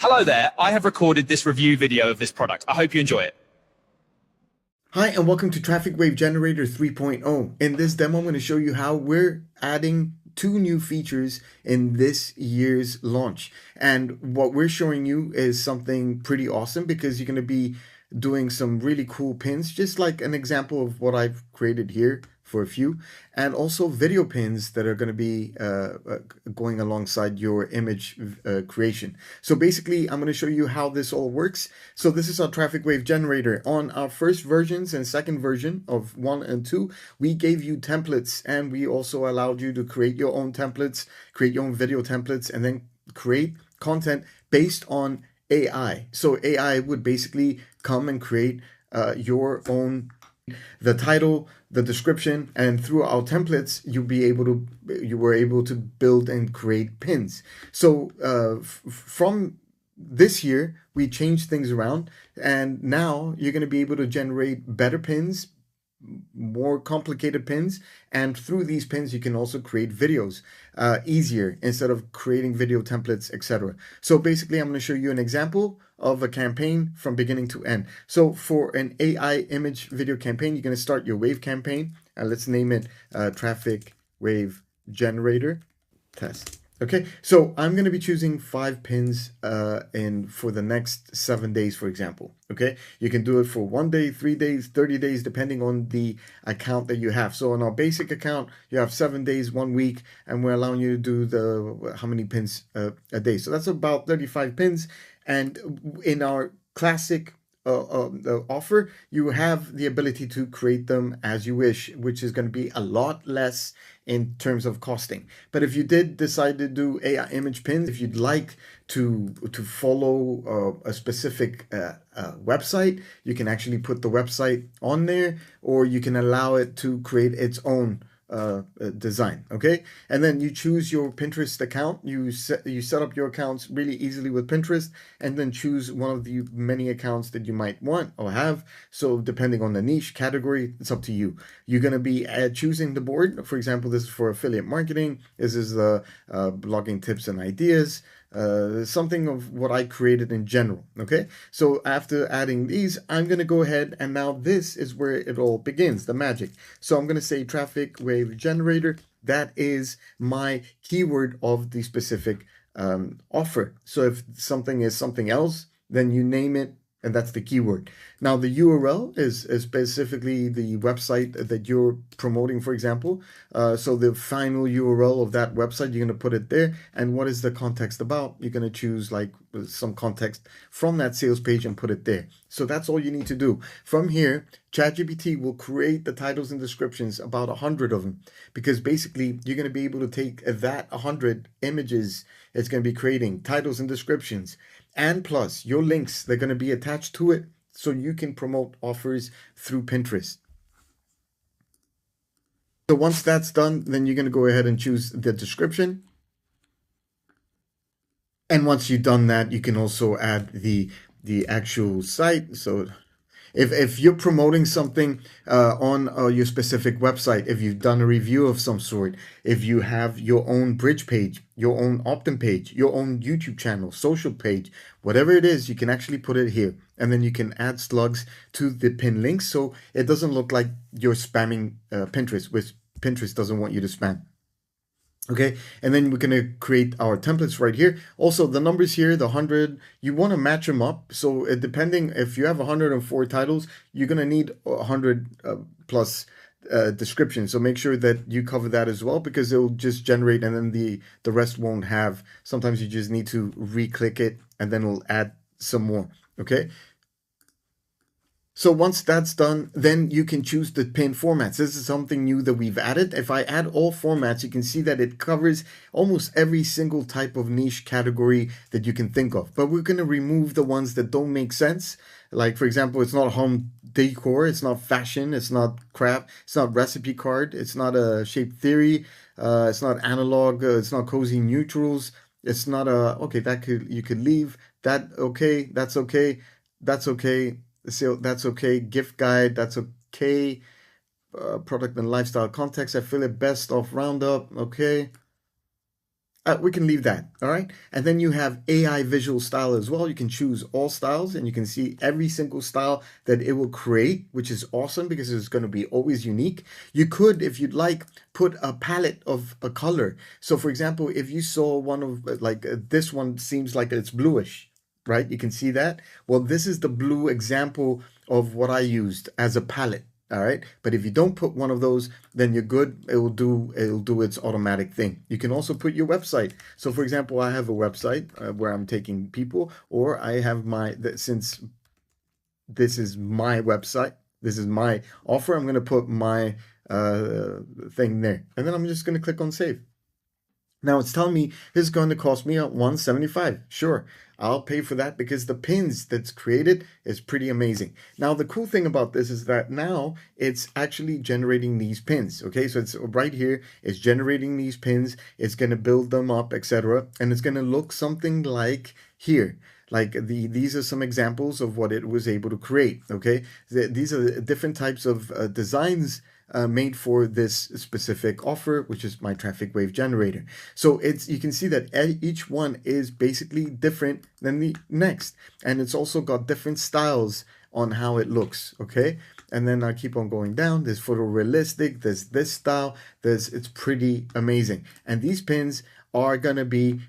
Hello there, I have recorded this review video of this product. I hope you enjoy it. Hi, and welcome to TrafficWave Generator 3.0. In this demo, I'm going to show you how we're adding two new features in this year's launch. And what we're showing you is something pretty awesome because you're going to be doing some really cool pins, just like an example of what I've created here for a few, and also video pins that are going to be going alongside your image creation. So basically, I'm going to show you how this all works. So this is our TrafficWave Generator. On our first versions and second version of 1 and 2, we gave you templates, and we also allowed you to create your own templates, create your own video templates, and then create content based on AI. So AI would basically come and create your own the title, the description, and through our templates, you were able to build and create pins. So from this year, we changed things around, and now you're going to be able to generate better pins, more complicated pins, and through these pins you can also create videos easier instead of creating video templates, etc. So basically I'm going to show you an example of a campaign from beginning to end. So for an AI image video campaign, you're going to start your wave campaign, and let's name it TrafficWave Generator test. Okay, so I'm going to be choosing 5 pins for the next 7 days, for example. Okay, you can do it for 1 day, 3 days, 30 days, depending on the account that you have. So on our basic account, you have 7 days, 1 week, and we're allowing you to do how many pins a day. So that's about 35 pins. And in our classic offer, you have the ability to create them as you wish, which is going to be a lot less in terms of costing. But if you did decide to do AI image pins, if you'd like to follow a specific website, you can actually put the website on there, or you can allow it to create its own design. Okay, and then you choose your Pinterest account. You set up your accounts really easily with Pinterest, and then choose one of the many accounts that you might want or have. So depending on the niche category, it's up to you. You're going to be choosing the board. For example, this is for affiliate marketing. This is the blogging tips and ideas. Something of what I created in general. Okay, so after adding these, I'm going to go ahead, and now this is where it all begins, the magic. So I'm going to say TrafficWave Generator. That is my keyword of the specific offer. So if something is something else, then you name it, and that's the keyword. Now the URL is specifically the website that you're promoting, for example. So the final URL of that website, you're going to put it there. And what is the context about? You're going to choose like some context from that sales page and put it there. So that's all you need to do. From here, ChatGPT will create the titles and descriptions, about 100 of them, because basically you're going to be able to take that 100 images it's going to be creating, titles and descriptions, and plus your links, they're going to be attached to it, so you can promote offers through Pinterest. So once that's done, then you're going to go ahead and choose the description. And once you've done that, you can also add the actual site. So if you're promoting something on your specific website, if you've done a review of some sort, if you have your own bridge page, your own opt-in page, your own YouTube channel, social page, whatever it is, you can actually put it here. And then you can add slugs to the pin links, so it doesn't look like you're spamming Pinterest, which Pinterest doesn't want you to spam. Okay, and then we're going to create our templates right here. Also, the numbers here, the 100, you want to match them up. So depending, if you have 104 titles, you're going to need 100 plus descriptions. So make sure that you cover that as well, because it'll just generate, and then the rest won't have. Sometimes you just need to re-click it, and then it'll add some more. Okay. So once that's done, then you can choose the pin formats. This is something new that we've added. If I add all formats, you can see that it covers almost every single type of niche category that you can think of. But we're going to remove the ones that don't make sense. Like, for example, it's not home decor, it's not fashion, it's not craft, it's not recipe card, it's not a shape theory, it's not analog, it's not cozy neutrals, it's not a, okay, you could leave that, okay, that's okay, that's okay. So that's okay. Gift guide, that's okay. Product and lifestyle context, affiliate best of roundup, okay. We can leave that, all right? And then you have AI visual style as well. You can choose all styles and you can see every single style that it will create, which is awesome because it's going to be always unique. You could, if you'd like, put a palette of a color. So for example, if you saw one of this one seems like it's bluish, right? You can see that. Well, this is the blue example of what I used as a palette. All right. But if you don't put one of those, then you're good. It'll do its automatic thing. You can also put your website. So for example, I have a website where I'm taking people, or I have since this is my website, this is my offer, I'm going to put my thing there. And then I'm just going to click on save. Now it's telling me this is going to cost me $175. Sure, I'll pay for that because the pins that's created is pretty amazing. Now the cool thing about this is that now it's actually generating these pins. Okay, so it's right here, it's generating these pins, it's going to build them up, etc. And it's going to look something like here. Like these are some examples of what it was able to create. Okay, these are different types of designs made for this specific offer, which is my TrafficWave generator. So you can see that each one is basically different than the next, and it's also got different styles on how it looks. Okay, and then I keep on going down. There's photorealistic, there's this style, it's pretty amazing. And these pins are gonna be,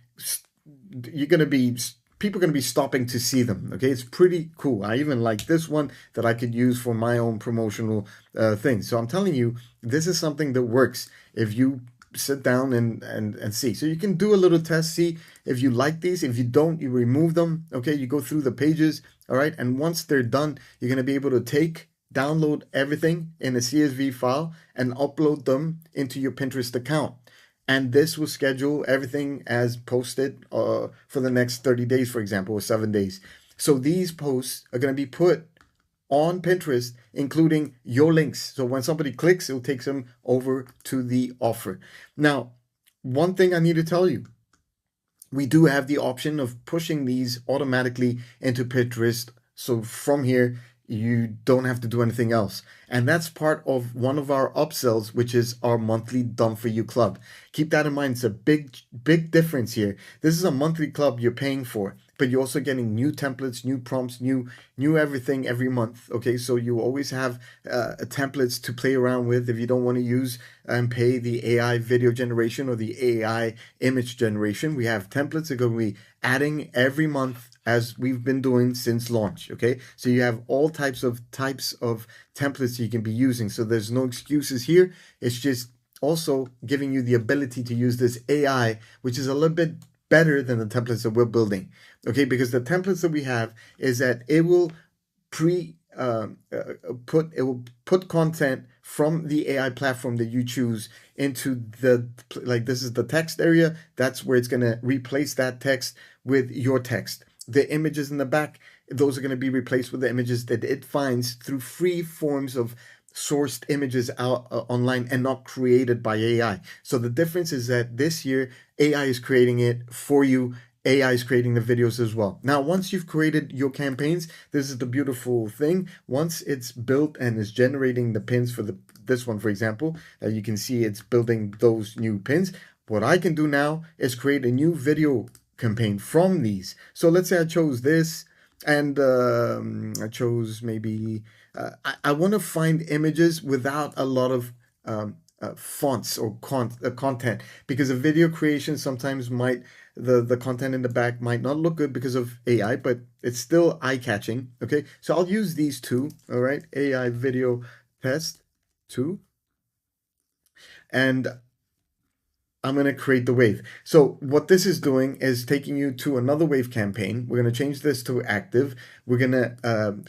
people are going to be stopping to see them. Okay, it's pretty cool. I even like this one that I could use for my own promotional thing. So I'm telling you, this is something that works if you sit down and see. So you can do a little test, see if you like these. If you don't, you remove them. Okay, you go through the pages. All right, and once they're done, you're going to be able to download everything in a CSV file and upload them into your Pinterest account. And this will schedule everything as posted for the next 30 days, for example, or 7 days. So these posts are going to be put on Pinterest, including your links. So when somebody clicks, it will take them over to the offer. Now, one thing I need to tell you, we do have the option of pushing these automatically into Pinterest. So from here, you don't have to do anything else. And that's part of one of our upsells, which is our monthly Done For You club. Keep that in mind. It's a big difference here. This is a monthly club you're paying for, but you're also getting new templates, new prompts, new everything every month. Okay, so you always have templates to play around with if you don't want to use and pay the AI video generation or the AI image generation. We have templates that are going to be adding every month, as we've been doing since launch. Okay, so you have all types of templates you can be using. So there's no excuses here. It's just also giving you the ability to use this AI, which is a little bit better than the templates that we're building. Okay, because the templates that we have is that it will put content from the AI platform that you choose into this is the text area. That's where it's going to replace that text with your text. The images in the back, those are going to be replaced with the images that it finds through free forms of sourced images out online and not created by AI. So the difference is that this year, AI is creating it for you. AI is creating the videos as well. Now, once you've created your campaigns, this is the beautiful thing. Once it's built and is generating the pins for this one, for example, you can see it's building those new pins. What I can do now is create a new video campaign from these. So let's say I chose this, and I chose maybe I want to find images without a lot of fonts or content, because a video creation sometimes the content in the back might not look good because of AI, but it's still eye-catching. Okay, so I'll use these two. All right, AI video test 2, and I'm going to create the wave. So what this is doing is taking you to another wave campaign. We're going to change this to active. We're going to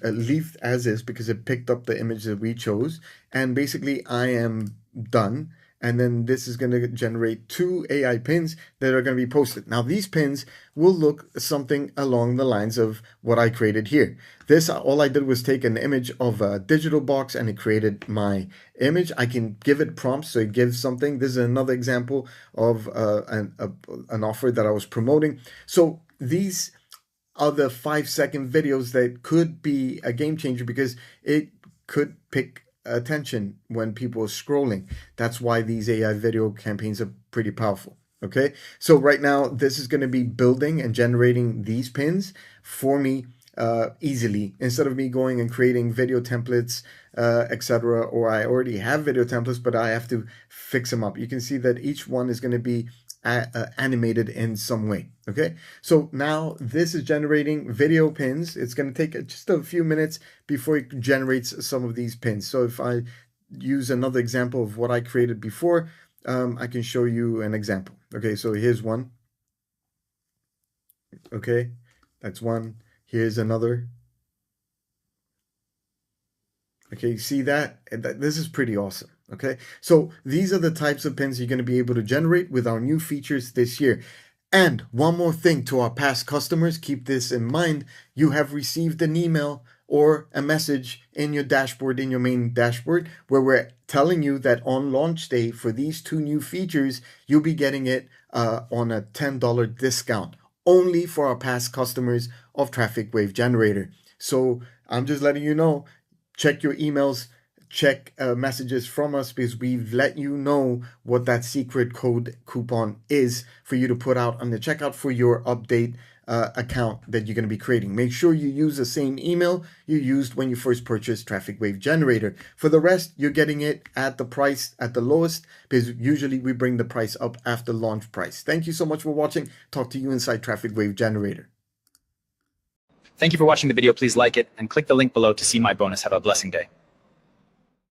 leave as is because it picked up the image that we chose. And basically I am done. And then this is going to generate 2 AI pins that are going to be posted. Now these pins will look something along the lines of what I created here. This, all I did was take an image of a digital box and it created my image. I can give it prompts, so it gives something. This is another example of an offer that I was promoting. So these are the 5-second videos that could be a game changer because it could pick attention when people are scrolling. That's why these AI video campaigns are pretty powerful. Okay, so right now this is going to be building and generating these pins for me easily, instead of me going and creating video templates, etc. Or I already have video templates, but I have to fix them up. You can see that each one is going to be animated in some way. Okay, so now this is generating video pins. It's going to take just a few minutes before it generates some of these pins. So if I use another example of what I created before, I can show you an example. Okay, so here's one. Okay, that's one. Here's another. Okay, you see that? This is pretty awesome. Okay, so these are the types of pins you're going to be able to generate with our new features this year. And one more thing to our past customers, keep this in mind. You have received an email or a message in your dashboard, in your main dashboard, where we're telling you that on launch day for these two new features, you'll be getting it on a $10 discount, only for our past customers of TrafficWave Generator. So I'm just letting you know, check your emails, check messages from us, because we've let you know what that secret code coupon is for you to put out on the checkout for your update account that you're going to be creating. Make sure you use the same email you used when you first purchased TrafficWave Generator. For the rest, you're getting it at the price at the lowest, because usually we bring the price up after launch price. Thank you so much for watching. Talk to you inside TrafficWave Generator. Thank you for watching the video. Please like it and click the link below to see my bonus. Have a blessing day.